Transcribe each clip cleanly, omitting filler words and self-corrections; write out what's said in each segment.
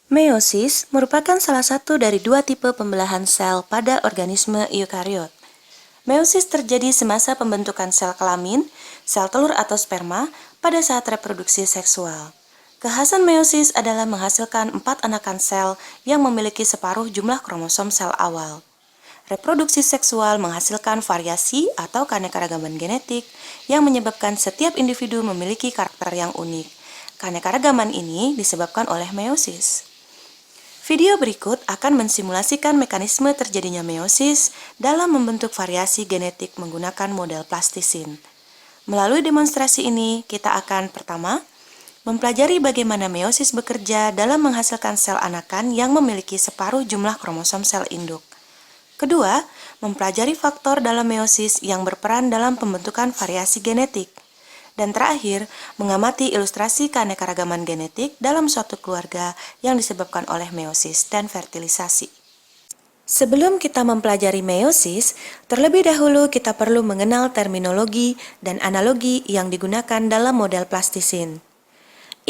Meiosis merupakan salah satu dari dua tipe pembelahan sel pada organisme eukariot. Meiosis terjadi semasa pembentukan sel kelamin, sel telur atau sperma pada saat reproduksi seksual. Kekhasan meiosis adalah menghasilkan 4 anakan sel yang memiliki separuh jumlah kromosom sel awal. Reproduksi seksual menghasilkan variasi atau keanekaragaman genetik yang menyebabkan setiap individu memiliki karakter yang unik. Keanekaragaman ini disebabkan oleh meiosis. Video berikut akan mensimulasikan mekanisme terjadinya meiosis dalam membentuk variasi genetik menggunakan model plastisin. Melalui demonstrasi ini, kita akan pertama, mempelajari bagaimana meiosis bekerja dalam menghasilkan sel anakan yang memiliki separuh jumlah kromosom sel induk. Kedua, mempelajari faktor dalam meiosis yang berperan dalam pembentukan variasi genetik. Dan terakhir, mengamati ilustrasi keanekaragaman genetik dalam suatu keluarga yang disebabkan oleh meiosis dan fertilisasi. Sebelum kita mempelajari meiosis, terlebih dahulu kita perlu mengenal terminologi dan analogi yang digunakan dalam model plastisin.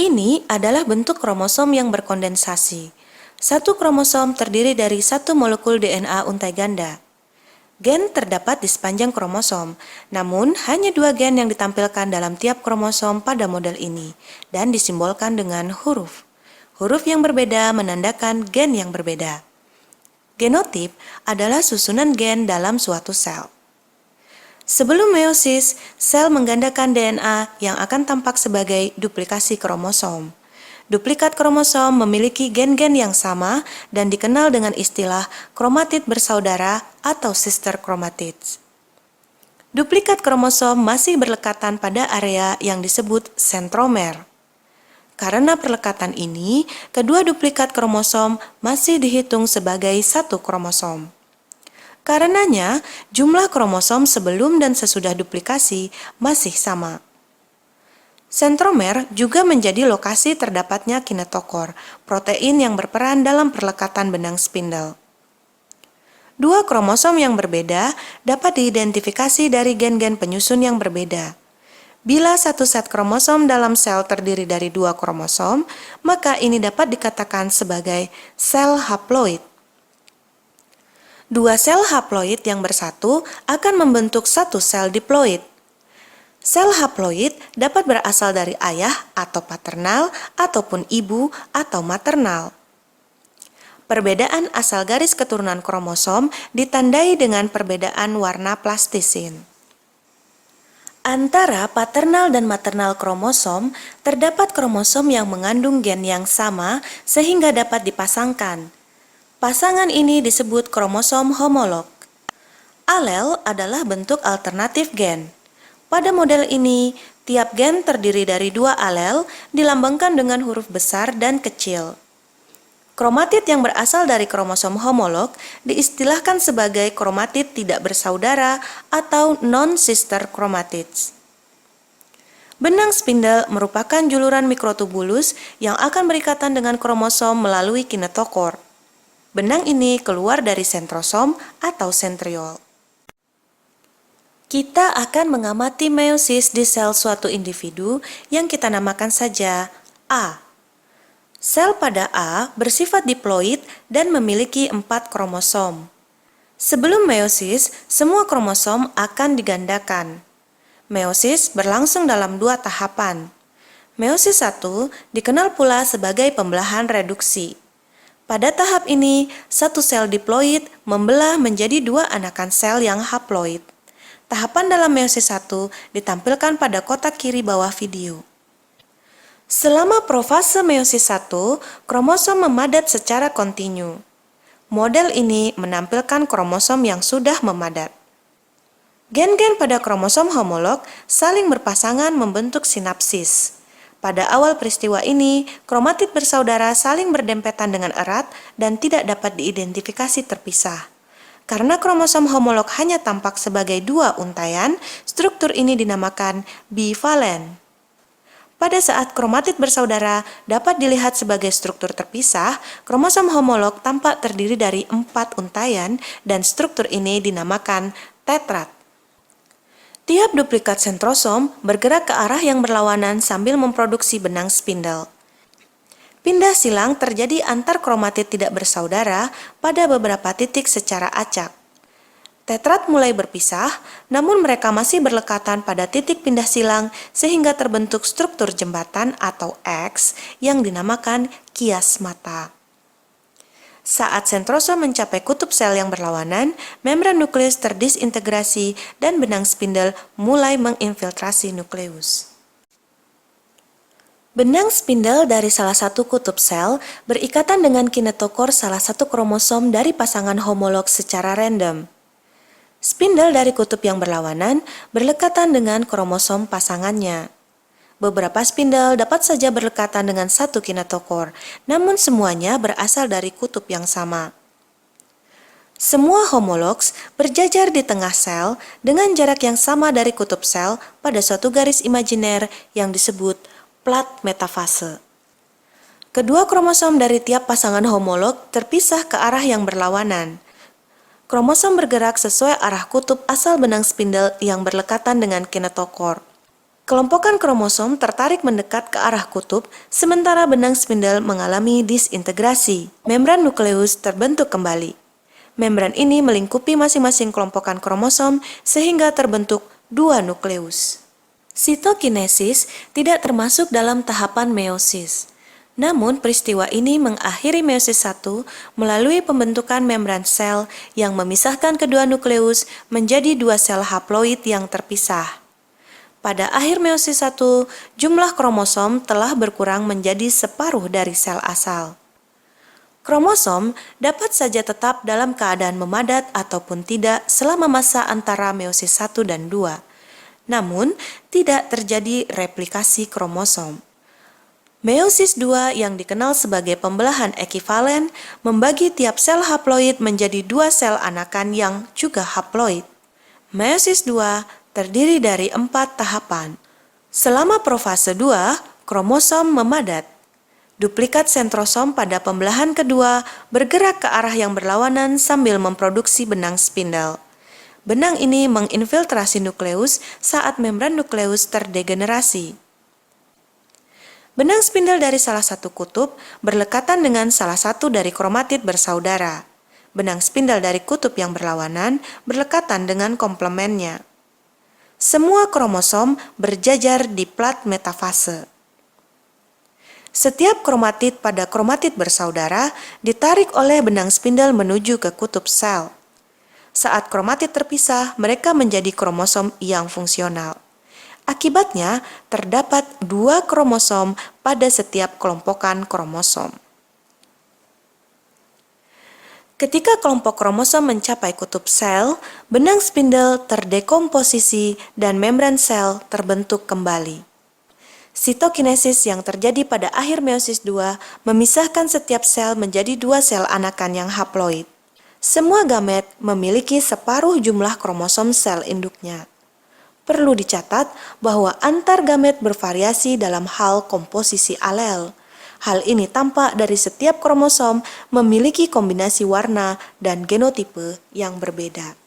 Ini adalah bentuk kromosom yang berkondensasi. Satu kromosom terdiri dari satu molekul DNA untai ganda. Gen terdapat di sepanjang kromosom, namun hanya 2 gen yang ditampilkan dalam tiap kromosom pada model ini, dan disimbolkan dengan huruf. Huruf yang berbeda menandakan gen yang berbeda. Genotip adalah susunan gen dalam suatu sel. Sebelum meiosis, sel menggandakan DNA yang akan tampak sebagai duplikasi kromosom. Duplikat kromosom memiliki gen-gen yang sama dan dikenal dengan istilah kromatid bersaudara atau sister chromatids. Duplikat kromosom masih berlekatan pada area yang disebut sentromer. Karena perlekatan ini, kedua duplikat kromosom masih dihitung sebagai satu kromosom. Karenanya, jumlah kromosom sebelum dan sesudah duplikasi masih sama. Sentromer juga menjadi lokasi terdapatnya kinetokor, protein yang berperan dalam perlekatan benang spindle. Dua kromosom yang berbeda dapat diidentifikasi dari gen-gen penyusun yang berbeda. Bila satu set kromosom dalam sel terdiri dari 2 kromosom, maka ini dapat dikatakan sebagai sel haploid. 2 sel haploid yang bersatu akan membentuk satu sel diploid. Sel haploid dapat berasal dari ayah atau paternal ataupun ibu atau maternal. Perbedaan asal garis keturunan kromosom ditandai dengan perbedaan warna plastisin. Antara paternal dan maternal kromosom terdapat kromosom yang mengandung gen yang sama sehingga dapat dipasangkan. Pasangan ini disebut kromosom homolog. Alel adalah bentuk alternatif gen. Pada model ini, tiap gen terdiri dari 2 alel dilambangkan dengan huruf besar dan kecil. Kromatid yang berasal dari kromosom homolog diistilahkan sebagai kromatid tidak bersaudara atau non-sister chromatids. Benang spindle merupakan juluran mikrotubulus yang akan berikatan dengan kromosom melalui kinetokor. Benang ini keluar dari sentrosom atau sentriol. Kita akan mengamati meiosis di sel suatu individu yang kita namakan saja A. Sel pada A bersifat diploid dan memiliki 4 kromosom. Sebelum meiosis, semua kromosom akan digandakan. Meiosis berlangsung dalam 2 tahapan. Meiosis 1 dikenal pula sebagai pembelahan reduksi. Pada tahap ini, satu sel diploid membelah menjadi 2 anakan sel yang haploid. Tahapan dalam meiosis 1 ditampilkan pada kotak kiri bawah video. Selama profase meiosis 1, kromosom memadat secara kontinu. Model ini menampilkan kromosom yang sudah memadat. Gen-gen pada kromosom homolog saling berpasangan membentuk sinapsis. Pada awal peristiwa ini, kromatid bersaudara saling berdempetan dengan erat dan tidak dapat diidentifikasi terpisah. Karena kromosom homolog hanya tampak sebagai 2 untaian, struktur ini dinamakan bivalen. Pada saat kromatid bersaudara dapat dilihat sebagai struktur terpisah, kromosom homolog tampak terdiri dari 4 untaian dan struktur ini dinamakan tetrad. Tiap duplikat sentrosom bergerak ke arah yang berlawanan sambil memproduksi benang spindle. Pindah silang terjadi antar kromatid tidak bersaudara pada beberapa titik secara acak. Tetrat mulai berpisah, namun mereka masih berlekatan pada titik pindah silang sehingga terbentuk struktur jembatan atau X yang dinamakan kiasmata. Saat sentrosom mencapai kutub sel yang berlawanan, membran nukleus terdisintegrasi dan benang spindel mulai menginfiltrasi nukleus. Benang spindel dari salah satu kutub sel berikatan dengan kinetokor salah satu kromosom dari pasangan homolog secara random. Spindel dari kutub yang berlawanan berlekatan dengan kromosom pasangannya. Beberapa spindel dapat saja berlekatan dengan satu kinetokor, namun semuanya berasal dari kutub yang sama. Semua homologs berjajar di tengah sel dengan jarak yang sama dari kutub sel pada suatu garis imajiner yang disebut plat metafase. Kedua kromosom dari tiap pasangan homolog terpisah ke arah yang berlawanan. Kromosom bergerak sesuai arah kutub asal benang spindel yang berlekatan dengan kinetokor. Kelompokan kromosom tertarik mendekat ke arah kutub, sementara benang spindel mengalami disintegrasi. Membran nukleus terbentuk kembali. Membran ini melingkupi masing-masing kelompokan kromosom sehingga terbentuk dua nukleus. Sitokinesis tidak termasuk dalam tahapan meiosis. Namun, peristiwa ini mengakhiri meiosis 1 melalui pembentukan membran sel yang memisahkan kedua nukleus menjadi dua sel haploid yang terpisah. Pada akhir meiosis 1, jumlah kromosom telah berkurang menjadi separuh dari sel asal. Kromosom dapat saja tetap dalam keadaan memadat ataupun tidak selama masa antara meiosis 1 dan 2. Namun, tidak terjadi replikasi kromosom. Meiosis 2 yang dikenal sebagai pembelahan ekivalen membagi tiap sel haploid menjadi dua sel anakan yang juga haploid. Meiosis 2 terdiri dari 4 tahapan. Selama profase 2, kromosom memadat. Duplikat sentrosom pada pembelahan kedua bergerak ke arah yang berlawanan sambil memproduksi benang spindel. Benang ini menginfiltrasi nukleus saat membran nukleus terdegenerasi. Benang spindel dari salah satu kutub berlekatan dengan salah satu dari kromatid bersaudara. Benang spindel dari kutub yang berlawanan berlekatan dengan komplemennya. Semua kromosom berjajar di plat metafase. Setiap kromatid pada kromatid bersaudara ditarik oleh benang spindel menuju ke kutub sel. Saat kromatid terpisah, mereka menjadi kromosom yang fungsional. Akibatnya, terdapat dua kromosom pada setiap kelompokan kromosom. Ketika kelompok kromosom mencapai kutub sel, benang spindel terdekomposisi dan membran sel terbentuk kembali. Sitokinesis yang terjadi pada akhir meiosis 2 memisahkan setiap sel menjadi dua sel anakan yang haploid. Semua gamet memiliki separuh jumlah kromosom sel induknya. Perlu dicatat bahwa antar gamet bervariasi dalam hal komposisi alel. Hal ini tampak dari setiap kromosom memiliki kombinasi warna dan genotipe yang berbeda.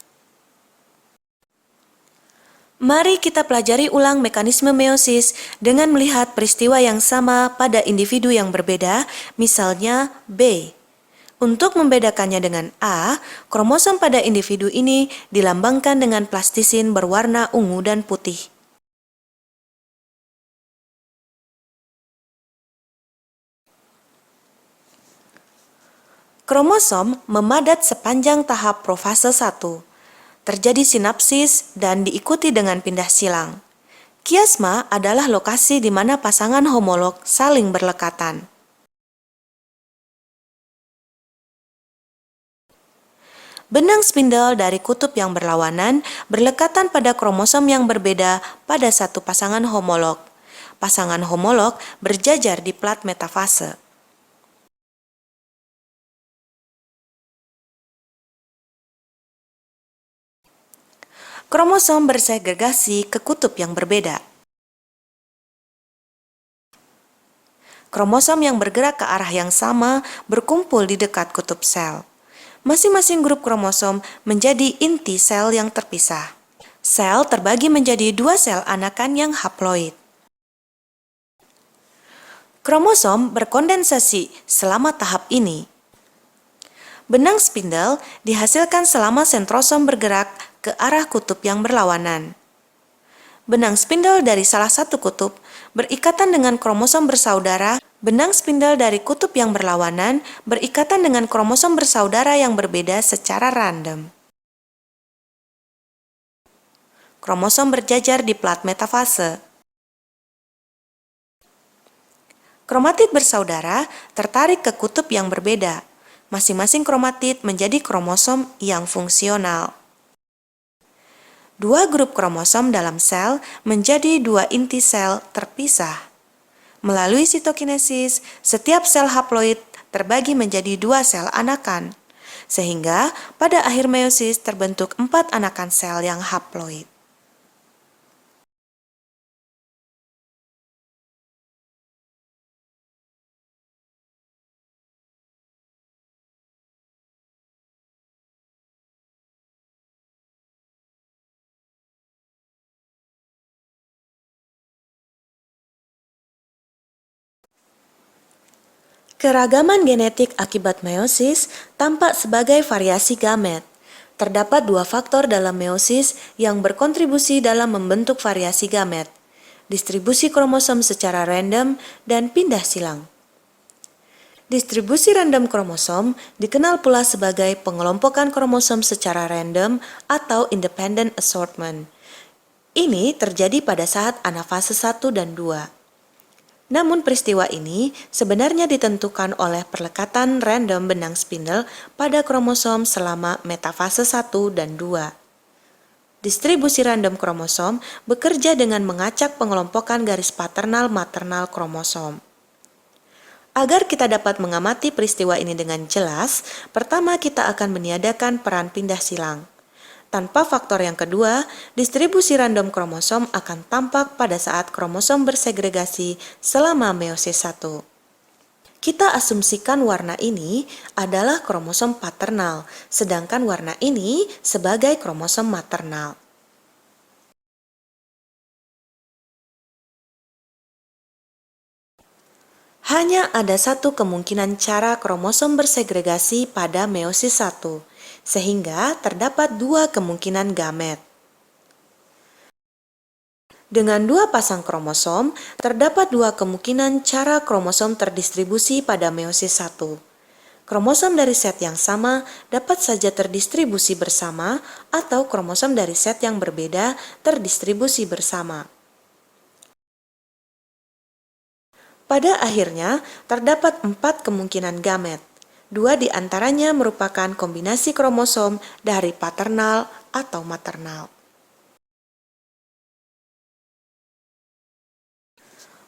Mari kita pelajari ulang mekanisme meiosis dengan melihat peristiwa yang sama pada individu yang berbeda, misalnya B. Untuk membedakannya dengan A, kromosom pada individu ini dilambangkan dengan plastisin berwarna ungu dan putih. Kromosom memadat sepanjang tahap profase 1. Terjadi sinapsis dan diikuti dengan pindah silang. Kiasma adalah lokasi di mana pasangan homolog saling berlekatan. Benang spindel dari kutub yang berlawanan berlekatan pada kromosom yang berbeda pada satu pasangan homolog. Pasangan homolog berjajar di plat metafase. Kromosom bersegregasi ke kutub yang berbeda. Kromosom yang bergerak ke arah yang sama berkumpul di dekat kutub sel. Masing-masing grup kromosom menjadi inti sel yang terpisah. Sel terbagi menjadi dua sel anakan yang haploid. Kromosom berkondensasi selama tahap ini. Benang spindle dihasilkan selama sentrosom bergerak ke arah kutub yang berlawanan. Benang spindle dari salah satu kutub berikatan dengan kromosom bersaudara. Benang spindle dari kutub yang berlawanan berikatan dengan kromosom bersaudara yang berbeda secara random. Kromosom berjajar di plat metafase. Kromatid bersaudara tertarik ke kutub yang berbeda. Masing-masing kromatid menjadi kromosom yang fungsional. Dua grup kromosom dalam sel menjadi dua inti sel terpisah. Melalui sitokinesis, setiap sel haploid terbagi menjadi dua sel anakan, sehingga pada akhir meiosis terbentuk 4 anakan sel yang haploid. Keragaman genetik akibat meiosis tampak sebagai variasi gamet. Terdapat dua faktor dalam meiosis yang berkontribusi dalam membentuk variasi gamet: distribusi kromosom secara random dan pindah silang. Distribusi random kromosom dikenal pula sebagai pengelompokan kromosom secara random atau independent assortment. Ini terjadi pada saat anafase 1 dan 2. Namun peristiwa ini sebenarnya ditentukan oleh perlekatan random benang spindle pada kromosom selama metafase 1 dan 2. Distribusi random kromosom bekerja dengan mengacak pengelompokan garis paternal-maternal kromosom. Agar kita dapat mengamati peristiwa ini dengan jelas, pertama kita akan meniadakan peran pindah silang. Tanpa faktor yang kedua, distribusi random kromosom akan tampak pada saat kromosom bersegregasi selama meiosis 1. Kita asumsikan warna ini adalah kromosom paternal, sedangkan warna ini sebagai kromosom maternal. Hanya ada satu kemungkinan cara kromosom bersegregasi pada meiosis 1, sehingga terdapat dua kemungkinan gamet. Dengan dua pasang kromosom, terdapat dua kemungkinan cara kromosom terdistribusi pada meiosis 1. Kromosom dari set yang sama dapat saja terdistribusi bersama, atau kromosom dari set yang berbeda terdistribusi bersama. Pada akhirnya, terdapat 4 kemungkinan gamet. Dua di antaranya merupakan kombinasi kromosom dari paternal atau maternal.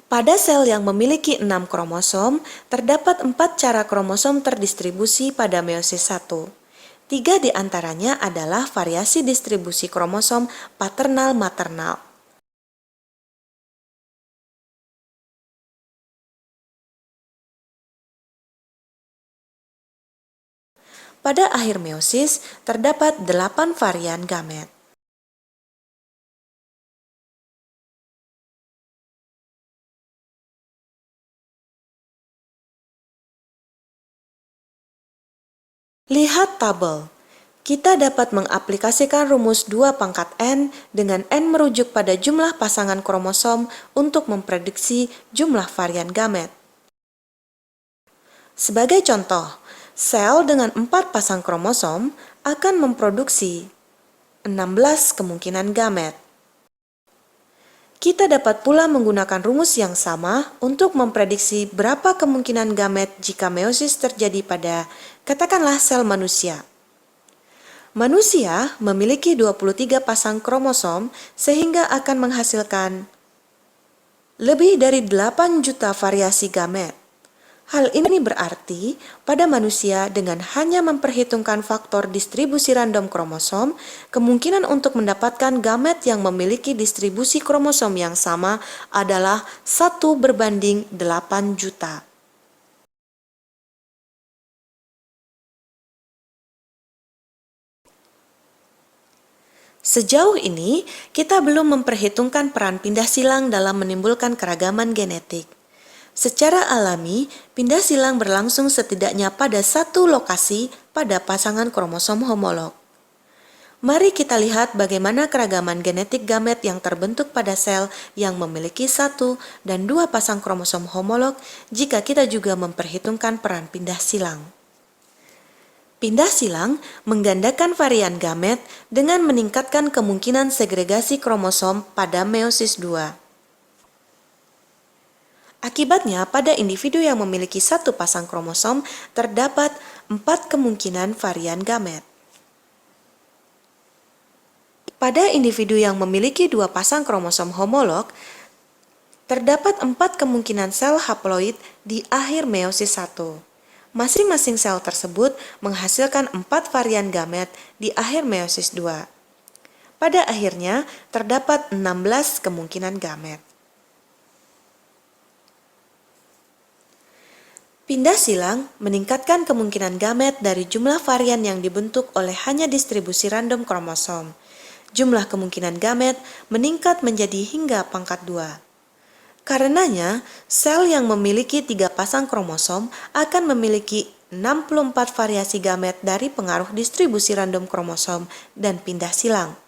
Pada sel yang memiliki 6 kromosom, terdapat 4 cara kromosom terdistribusi pada meiosis 1. 3 di antaranya adalah variasi distribusi kromosom paternal-maternal. Pada akhir meiosis, terdapat 8 varian gamet. Lihat tabel. Kita dapat mengaplikasikan rumus 2 pangkat N dengan N merujuk pada jumlah pasangan kromosom untuk memprediksi jumlah varian gamet. Sebagai contoh, sel dengan 4 pasang kromosom akan memproduksi 16 kemungkinan gamet. Kita dapat pula menggunakan rumus yang sama untuk memprediksi berapa kemungkinan gamet jika meiosis terjadi pada, katakanlah, sel manusia. Manusia memiliki 23 pasang kromosom sehingga akan menghasilkan lebih dari 8 juta variasi gamet. Hal ini berarti pada manusia dengan hanya memperhitungkan faktor distribusi random kromosom, kemungkinan untuk mendapatkan gamet yang memiliki distribusi kromosom yang sama adalah 1:8 juta. Sejauh ini, kita belum memperhitungkan peran pindah silang dalam menimbulkan keragaman genetik. Secara alami, pindah silang berlangsung setidaknya pada satu lokasi pada pasangan kromosom homolog. Mari kita lihat bagaimana keragaman genetik gamet yang terbentuk pada sel yang memiliki satu dan dua pasang kromosom homolog jika kita juga memperhitungkan peran pindah silang. Pindah silang menggandakan varian gamet dengan meningkatkan kemungkinan segregasi kromosom pada meiosis 2. Akibatnya, pada individu yang memiliki satu pasang kromosom, terdapat 4 kemungkinan varian gamet. Pada individu yang memiliki dua pasang kromosom homolog, terdapat 4 kemungkinan sel haploid di akhir meiosis 1. Masing-masing sel tersebut menghasilkan 4 varian gamet di akhir meiosis 2. Pada akhirnya, terdapat 16 kemungkinan gamet. Pindah silang meningkatkan kemungkinan gamet dari jumlah varian yang dibentuk oleh hanya distribusi random kromosom. Jumlah kemungkinan gamet meningkat menjadi hingga pangkat 2. Karenanya, sel yang memiliki 3 pasang kromosom akan memiliki 64 variasi gamet dari pengaruh distribusi random kromosom dan pindah silang.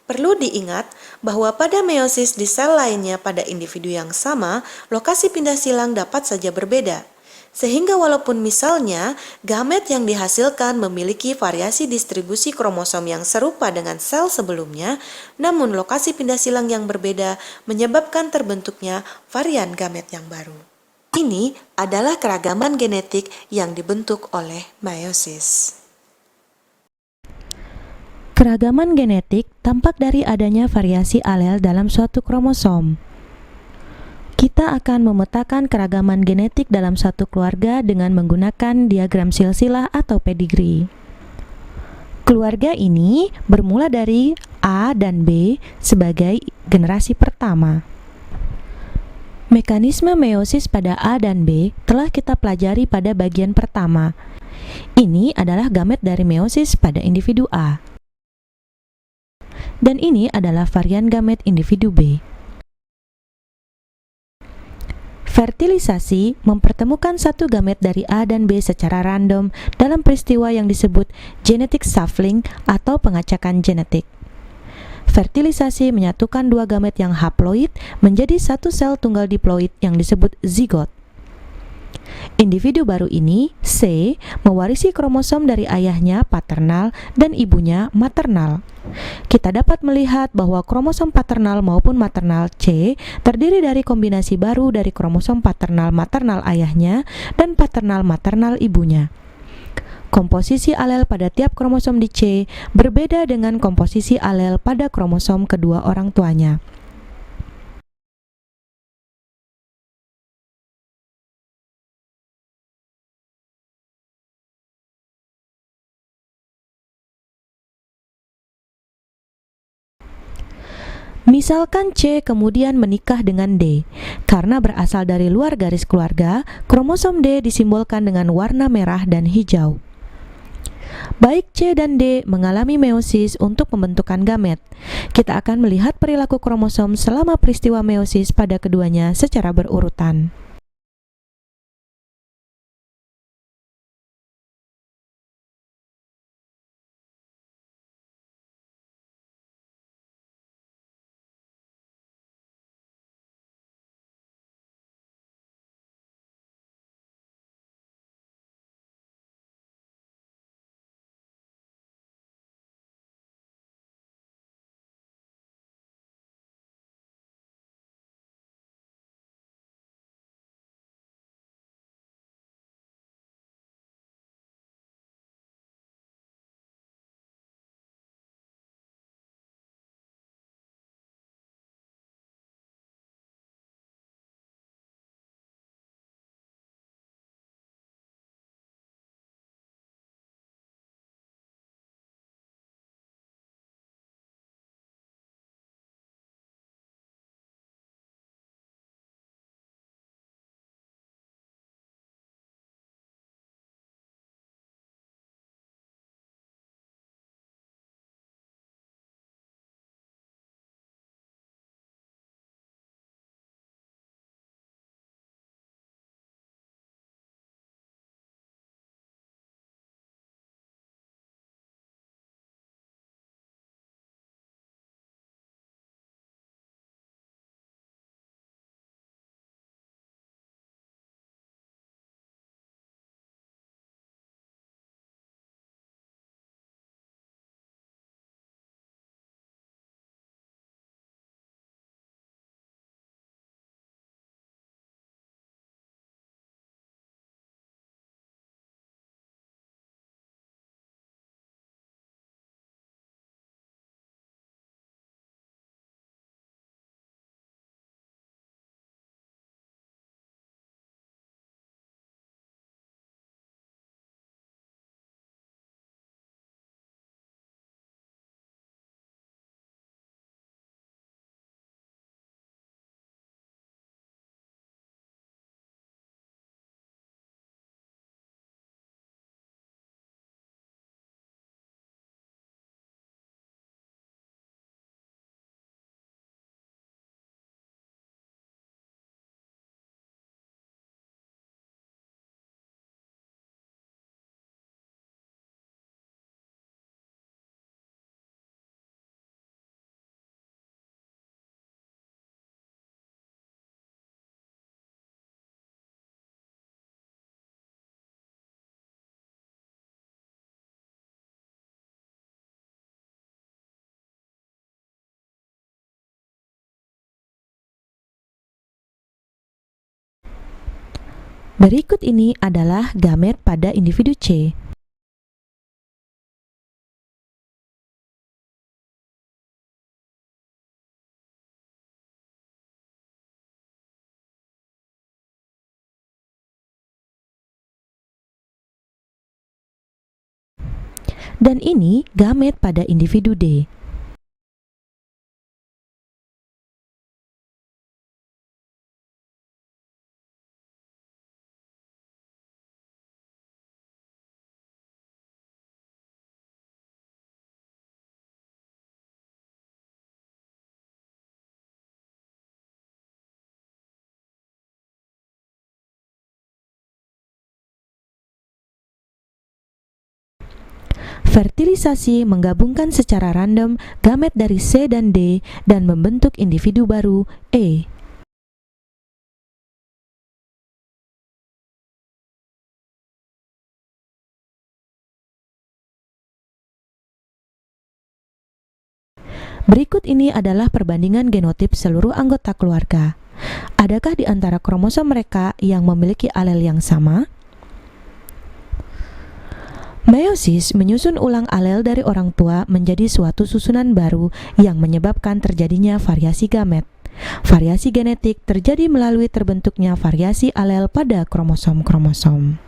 Perlu diingat bahwa pada meiosis di sel lainnya pada individu yang sama, lokasi pindah silang dapat saja berbeda. Sehingga walaupun misalnya gamet yang dihasilkan memiliki variasi distribusi kromosom yang serupa dengan sel sebelumnya, namun lokasi pindah silang yang berbeda menyebabkan terbentuknya varian gamet yang baru. Ini adalah keragaman genetik yang dibentuk oleh meiosis. Keragaman genetik tampak dari adanya variasi alel dalam suatu kromosom. Kita akan memetakan keragaman genetik dalam satu keluarga dengan menggunakan diagram silsilah atau pedigree. Keluarga ini bermula dari A dan B sebagai generasi pertama. Mekanisme meiosis pada A dan B telah kita pelajari pada bagian pertama. Ini adalah gamet dari meiosis pada individu A. Dan ini adalah varian gamet individu B. Fertilisasi mempertemukan satu gamet dari A dan B secara random dalam peristiwa yang disebut genetic shuffling atau pengacakan genetik. Fertilisasi menyatukan dua gamet yang haploid menjadi satu sel tunggal diploid yang disebut zigot. Individu baru ini, C, mewarisi kromosom dari ayahnya paternal dan ibunya maternal. Kita dapat melihat bahwa kromosom paternal maupun maternal C terdiri dari kombinasi baru dari kromosom paternal-maternal ayahnya dan paternal-maternal ibunya. Komposisi alel pada tiap kromosom di C berbeda dengan komposisi alel pada kromosom kedua orang tuanya. Misalkan C kemudian menikah dengan D. Karena berasal dari luar garis keluarga, kromosom D disimbolkan dengan warna merah dan hijau. Baik C dan D mengalami meiosis untuk pembentukan gamet. Kita akan melihat perilaku kromosom selama peristiwa meiosis pada keduanya secara berurutan. Berikut ini adalah gamet pada individu C. Dan ini gamet pada individu D. Fertilisasi menggabungkan secara random gamet dari C dan D dan membentuk individu baru E. Berikut ini adalah perbandingan genotip seluruh anggota keluarga. Adakah di antara kromosom mereka yang memiliki alel yang sama? Meiosis menyusun ulang alel dari orang tua menjadi suatu susunan baru yang menyebabkan terjadinya variasi gamet. Variasi genetik terjadi melalui terbentuknya variasi alel pada kromosom-kromosom.